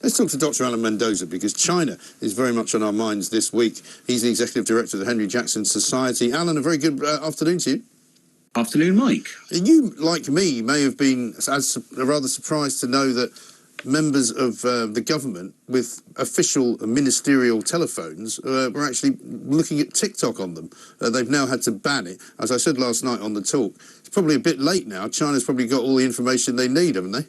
Let's talk to Dr. Alan Mendoza, because China is very much on our minds this week. He's the Executive Director of the Henry Jackson Society. Alan, a very good afternoon to you. Afternoon, Mike. You, like me, may have been rather surprised to know that members of the government with official ministerial telephones were actually looking at TikTok on them. They've now had to ban it. As I said last night on the talk, it's probably a bit late now. China's probably got all the information they need, haven't they?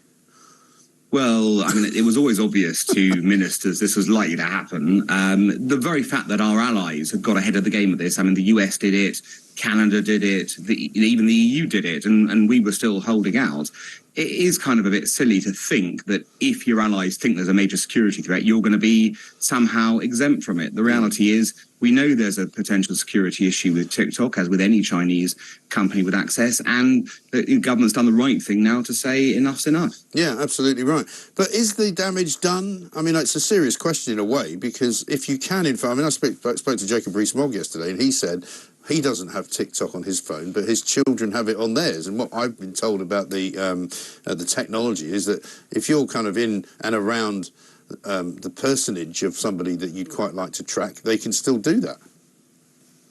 Well, I mean, it was always obvious to ministers this was likely to happen. The very fact that our allies have got ahead of the game with this, I mean, the US did it, Canada did it, even the EU did it, and we were still holding out. It is kind of a bit silly to think that if your allies think there's a major security threat, you're going to be somehow exempt from it. The reality is we know there's a potential security issue with TikTok, as with any Chinese company with access, and the government's done the right thing now to say enough's enough. Yeah, absolutely right. But is the damage done? I mean, it's a serious question in a way, because if you can, in fact, I mean, I spoke to Jacob Rees-Mogg yesterday, and he said he doesn't have TikTok on his phone, but his children have it on theirs. And what I've been told about the technology is that if you're kind of in and around the personage of somebody that you'd quite like to track, they can still do that.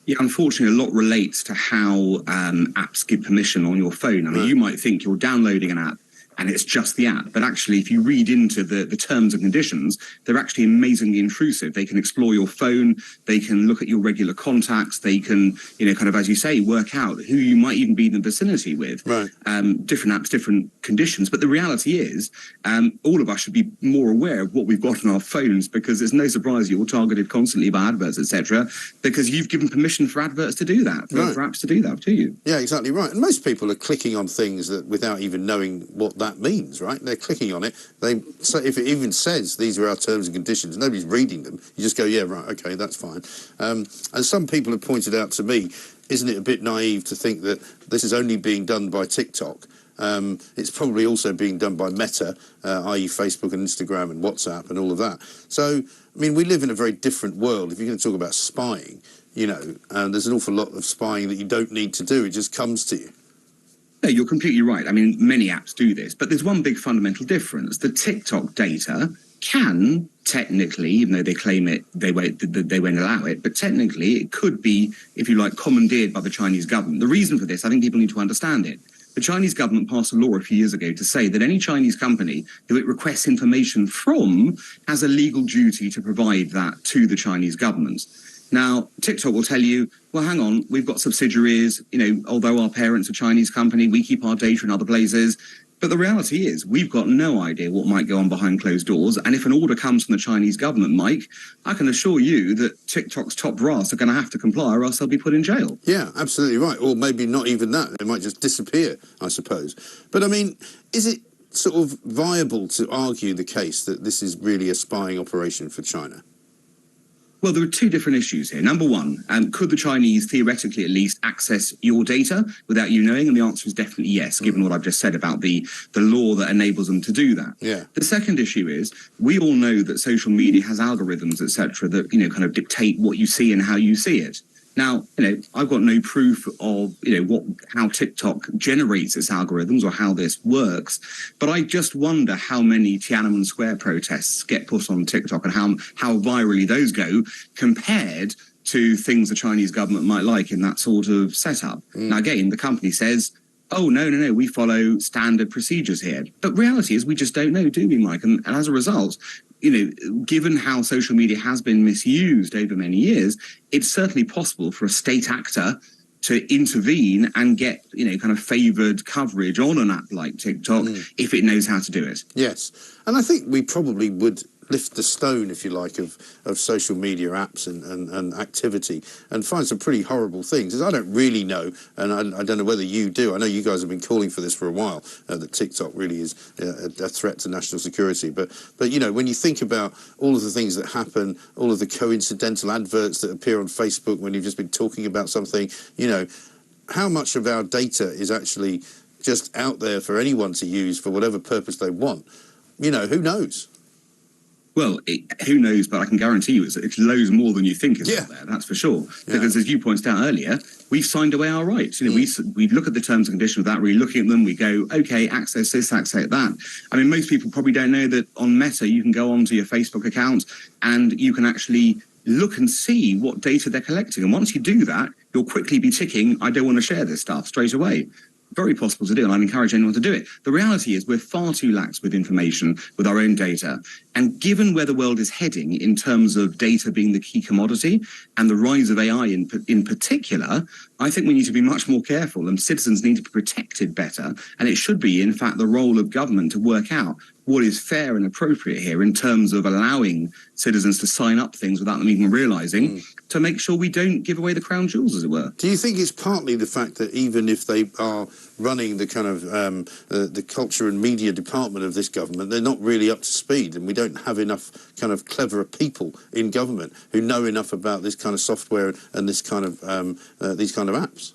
Yeah, unfortunately, a lot relates to how apps give permission on your phone. I mean, You might think you're downloading an app and it's just the app. But actually, if you read into the terms and conditions, they're actually amazingly intrusive. They can explore your phone. They can look at your regular contacts. They can, kind of, as you say, work out who you might even be in the vicinity with. Right. Different apps, different conditions. But the reality is, all of us should be more aware of what we've got on our phones, because it's no surprise you're targeted constantly by adverts, etc., because you've given permission for adverts to do that, for apps to do that to you. Yeah, exactly right. And most people are clicking on things that without even knowing what that means, right? They're clicking on it. So if it even says these are our terms and conditions, nobody's reading them. You just go, yeah, right, okay, that's fine. And some people have pointed out to me, isn't it a bit naive to think that this is only being done by TikTok? It's probably also being done by Meta, i.e. Facebook and Instagram and WhatsApp and all of that. So, I mean, we live in a very different world. If you're going to talk about spying, there's an awful lot of spying that you don't need to do. It just comes to you. No, you're completely right. I mean, many apps do this, but there's one big fundamental difference. The TikTok data can technically, even though they claim it, they won't allow it, but technically it could be, if you like, commandeered by the Chinese government. The reason for this, I think people need to understand it. The Chinese government passed a law a few years ago to say that any Chinese company who it requests information from has a legal duty to provide that to the Chinese government. Now, TikTok will tell you, well, hang on, we've got subsidiaries, although our parents are a Chinese company, we keep our data in other places. But the reality is we've got no idea what might go on behind closed doors. And if an order comes from the Chinese government, Mike, I can assure you that TikTok's top brass are going to have to comply, or else they'll be put in jail. Yeah, absolutely right. Or maybe not even that. They might just disappear, I suppose. But, I mean, is it sort of viable to argue the case that this is really a spying operation for China? Well, there are two different issues here. Number one, could the Chinese theoretically at least access your data without you knowing? And the answer is definitely yes, given what I've just said about the law that enables them to do that. Yeah. The second issue is we all know that social media has algorithms, etc., that, kind of dictate what you see and how you see it. Now, I've got no proof of, how TikTok generates its algorithms or how this works, but I just wonder how many Tiananmen Square protests get put on TikTok and how virally those go compared to things the Chinese government might like in that sort of setup. Now, again, the company says, oh, no, we follow standard procedures here. But reality is we just don't know, do we, Mike? And as a result, given how social media has been misused over many years, it's certainly possible for a state actor to intervene and get, kind of favoured coverage on an app like TikTok if it knows how to do it. Yes. And I think we probably would lift the stone, if you like, of social media apps and activity and find some pretty horrible things. I don't really know, and I don't know whether you do. I know you guys have been calling for this for a while, that TikTok really is a threat to national security. But when you think about all of the things that happen, all of the coincidental adverts that appear on Facebook when you've just been talking about something, how much of our data is actually just out there for anyone to use for whatever purpose they want? Who knows? Well, who knows, but I can guarantee you it's loads more than you think is out there, that's for sure. Yeah. Because as you pointed out earlier, we've signed away our rights. You know, we look at the terms and conditions of that, we're looking at them, we go, okay, access this, access that. I mean, most people probably don't know that on Meta, you can go onto your Facebook account and you can actually look and see what data they're collecting. And once you do that, you'll quickly be ticking, I don't want to share this stuff straight away. Very possible to do, and I'd encourage anyone to do it. The reality is we're far too lax with information, with our own data. And given where the world is heading in terms of data being the key commodity and the rise of AI in particular, I think we need to be much more careful and citizens need to be protected better. And it should be, in fact, the role of government to work out what is fair and appropriate here in terms of allowing citizens to sign up things without them even realising, to make sure we don't give away the crown jewels, as it were. Do you think it's partly the fact that even if they are running the kind of the culture and media department of this government, they're not really up to speed, and we don't have enough kind of clever people in government who know enough about this kind of software and this kind of these kind of apps?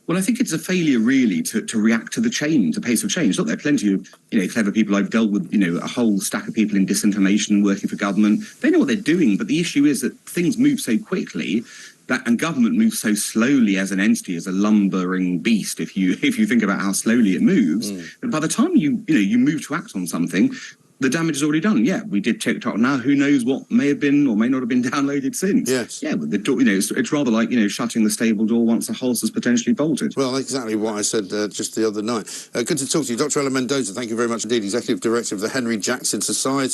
Well, I think it's a failure, really, to react to the change, the pace of change. Look, there are plenty of, clever people. I've dealt with, a whole stack of people in disinformation working for government. They know what they're doing, but the issue is that things move so quickly and government moves so slowly as an entity, as a lumbering beast. If you think about how slowly it moves, but by the time you move to act on something, the damage is already done. Yeah, we did TikTok. Now, who knows what may have been or may not have been downloaded since? Yes. Yeah, but the door, it's rather like shutting the stable door once the horse has potentially bolted. Well, exactly what I said just the other night. Good to talk to you, Dr. Ella Mendoza. Thank you very much indeed, Executive Director of the Henry Jackson Society.